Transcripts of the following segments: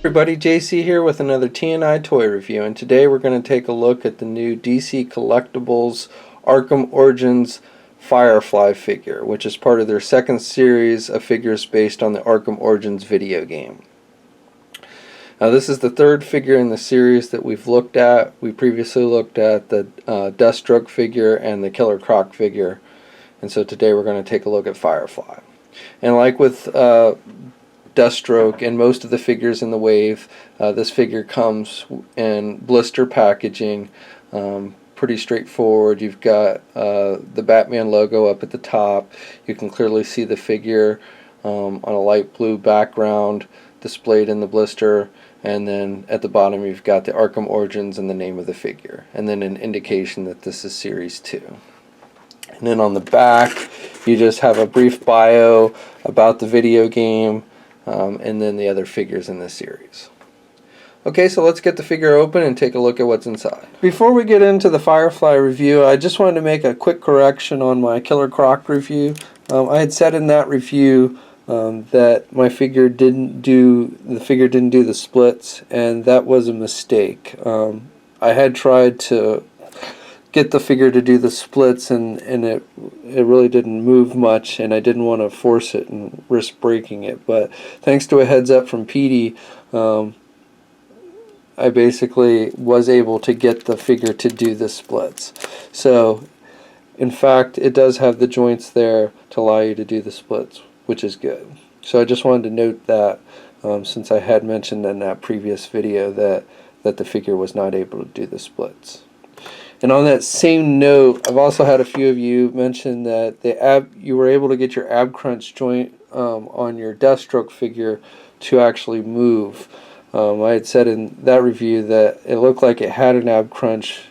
Everybody, JC here with another TNI toy review, and today we're going to take a look at the new DC Collectibles Arkham Origins Firefly figure, which is part of their second series of figures based on the Arkham Origins video game. Now this is the third figure in the series that we've looked at. We previously looked at the Deathstroke figure and the Killer Croc figure, and so today we're going to take a look at Firefly. And like with Deathstroke and most of the figures in the wave, this figure comes in blister packaging, pretty straightforward. You've got the Batman logo up at the top. You can clearly see the figure on a light blue background displayed in the blister, and then at the bottom you've got the Arkham Origins and the name of the figure, and then an indication that this is Series 2. And then on the back you just have a brief bio about the video game, and then the other figures in this series. Okay, so let's get the figure open and take a look at what's inside. Before we get into the Firefly review, I just wanted to make a quick correction on my Killer Croc review. I had said in that review that my figure didn't do the splits, and that was a mistake. I had tried to get the figure to do the splits, and it really didn't move much, and I didn't want to force it and risk breaking it. But thanks to a heads up from Petey, I basically was able to get the figure to do the splits. So in fact it does have the joints there to allow you to do the splits, which is good. So I just wanted to note that, since I had mentioned in that previous video that the figure was not able to do the splits. And on that same note, I've also had a few of you mention that you were able to get your ab crunch joint on your Deathstroke figure to actually move. I had said in that review that it looked like it had an ab crunch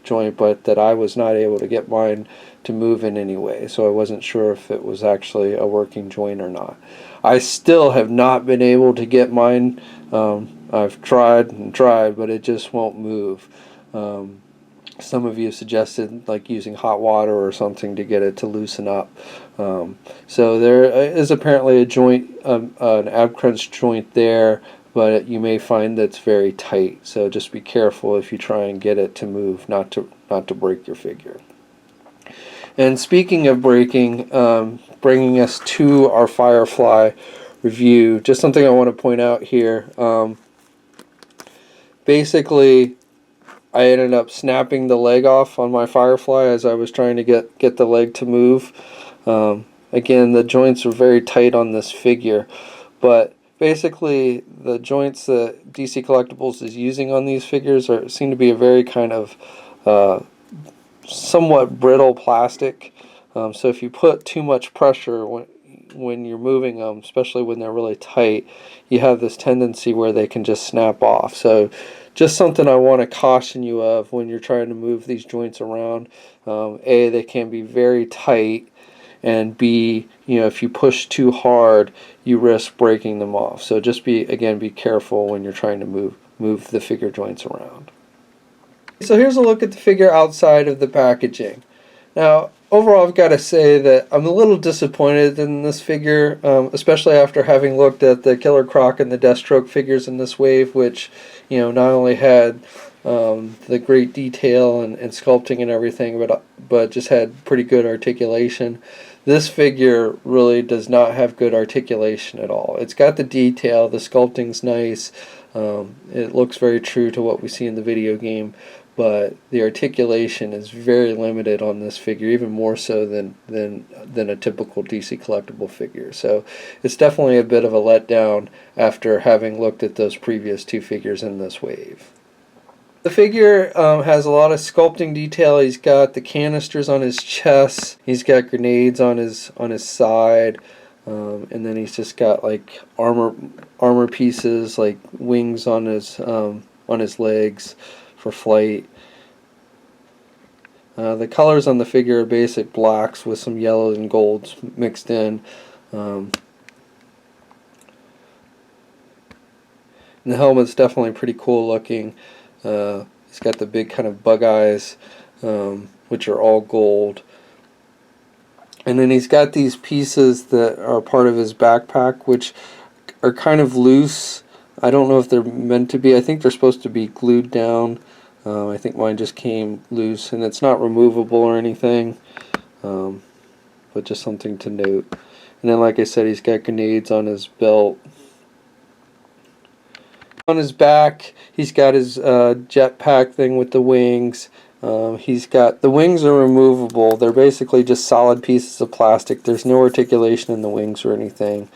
joint, but that I was not able to get mine to move in any way, so I wasn't sure if it was actually a working joint or not. I still have not been able to get mine. I've tried and tried, but it just won't move. Some of you suggested like using hot water or something to get it to loosen up. So there is apparently a joint, an ab crunch joint there, but you may find that's very tight. So just be careful if you try and get it to move, not to break your figure. And speaking of breaking, bringing us to our Firefly review, just something I want to point out here. Basically, I ended up snapping the leg off on my Firefly as I was trying to get the leg to move. Again, the joints are very tight on this figure, but basically the joints that DC Collectibles is using on these figures seem to be a very kind of somewhat brittle plastic. So if you put too much pressure when you're moving them, especially when they're really tight, you have this tendency where they can just snap off. So just something I want to caution you of when you're trying to move these joints around. A, they can be very tight, and B, if you push too hard, you risk breaking them off. So just be careful when you're trying to move the figure joints around. So here's a look at the figure outside of the packaging. Now, overall, I've got to say that I'm a little disappointed in this figure, especially after having looked at the Killer Croc and the Deathstroke figures in this wave, which, not only had the great detail and sculpting and everything, but just had pretty good articulation. This figure really does not have good articulation at all. It's got the detail, the sculpting's nice, it looks very true to what we see in the video game, but the articulation is very limited on this figure, even more so than a typical DC Collectible figure. So it's definitely a bit of a letdown after having looked at those previous two figures in this wave. The figure has a lot of sculpting detail. He's got the canisters on his chest, he's got grenades on his side, and then he's just got like armor pieces, like wings on his legs for flight. The colors on the figure are basic blacks with some yellows and golds mixed in. And the helmet's definitely pretty cool looking. He's got the big kind of bug eyes, which are all gold. And then he's got these pieces that are part of his backpack, which are kind of loose. I don't know if they're meant to be. I think they're supposed to be glued down. I think mine just came loose, and it's not removable or anything, but just something to note. And then, like I said, he's got grenades on his belt. On his back, he's got his jetpack thing with the wings. He's got the wings are removable. They're basically just solid pieces of plastic. There's no articulation in the wings or anything.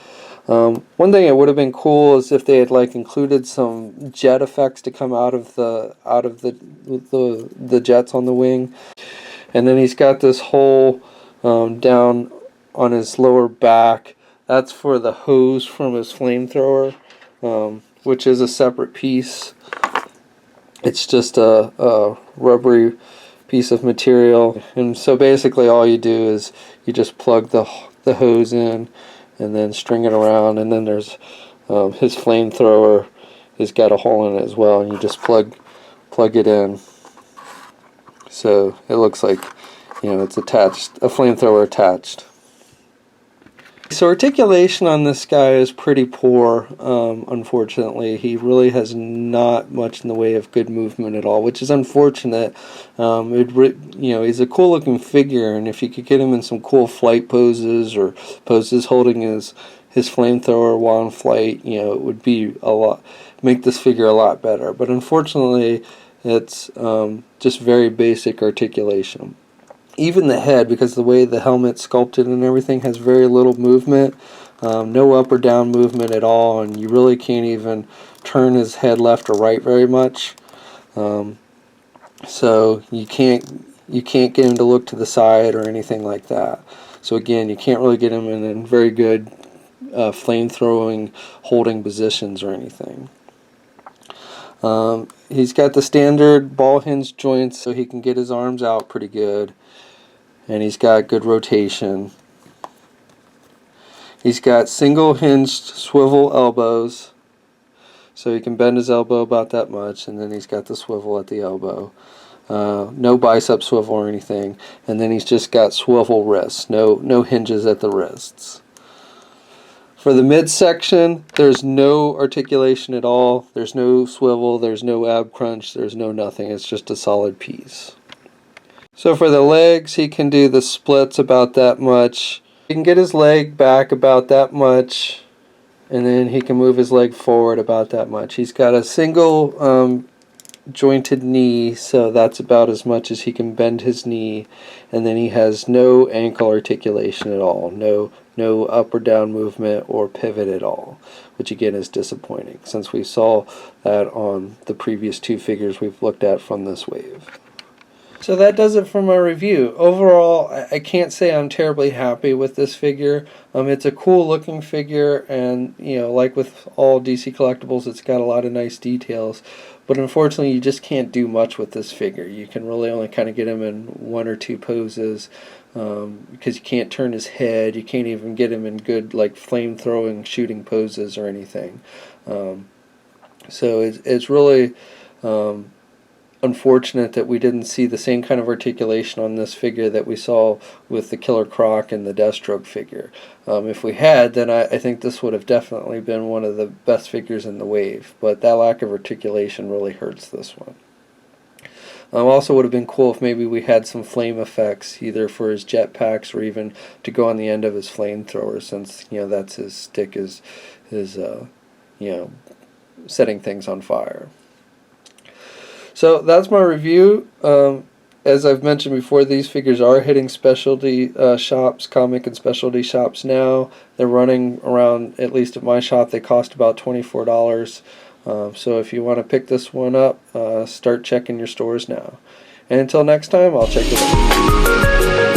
One thing that would have been cool is if they had like included some jet effects to come out of the jets on the wing. And then he's got this hole down on his lower back. That's for the hose from his flamethrower, which is a separate piece. It's just a rubbery piece of material, and so basically all you do is you just plug the hose in and then string it around, and then there's his flamethrower has got a hole in it as well, and you just plug it in. So it looks like, you know, it's attached, a flamethrower attached. So articulation on this guy is pretty poor, unfortunately. He really has not much in the way of good movement at all, which is unfortunate. He's a cool looking figure, and if you could get him in some cool flight poses or poses holding his flamethrower while in flight, you know, it would be make this figure a lot better. But unfortunately, it's just very basic articulation. Even the head, because the way the helmet's sculpted and everything, has very little movement, no up or down movement at all, and you really can't even turn his head left or right very much. So you can't get him to look to the side or anything like that. So again, you can't really get him in very good flame-throwing holding positions or anything. He's got the standard ball hinge joints, so he can get his arms out pretty good. And he's got good rotation. He's got single hinged swivel elbows, so he can bend his elbow about that much, and then he's got the swivel at the elbow. No bicep swivel or anything, and then he's just got swivel wrists, no hinges at the wrists. For the midsection, there's no articulation at all. There's no swivel, there's no ab crunch, there's no nothing. It's just a solid piece. So for the legs, he can do the splits about that much. He can get his leg back about that much, and then he can move his leg forward about that much. He's got a single jointed knee, so that's about as much as he can bend his knee, and then he has no ankle articulation at all, no up or down movement or pivot at all, which again is disappointing since we saw that on the previous two figures we've looked at from this wave. So that does it for my review. Overall, I can't say I'm terribly happy with this figure. It's a cool looking figure, and you know, like with all DC Collectibles, it's got a lot of nice details. But unfortunately, you just can't do much with this figure. You can really only kind of get him in one or two poses, because you can't turn his head. You can't even get him in good like flame throwing shooting poses or anything. So it's really unfortunate that we didn't see the same kind of articulation on this figure that we saw with the Killer Croc and the Deathstroke figure. If we had, then I think this would have definitely been one of the best figures in the wave, but that lack of articulation really hurts this one. Also would have been cool if maybe we had some flame effects, either for his jetpacks or even to go on the end of his flamethrower, since you know that's his stick is setting things on fire. So that's my review. As I've mentioned before, these figures are hitting specialty shops, comic and specialty shops now. They're running around, at least at my shop, they cost about $24. So if you want to pick this one up, start checking your stores now. And until next time, I'll check it out.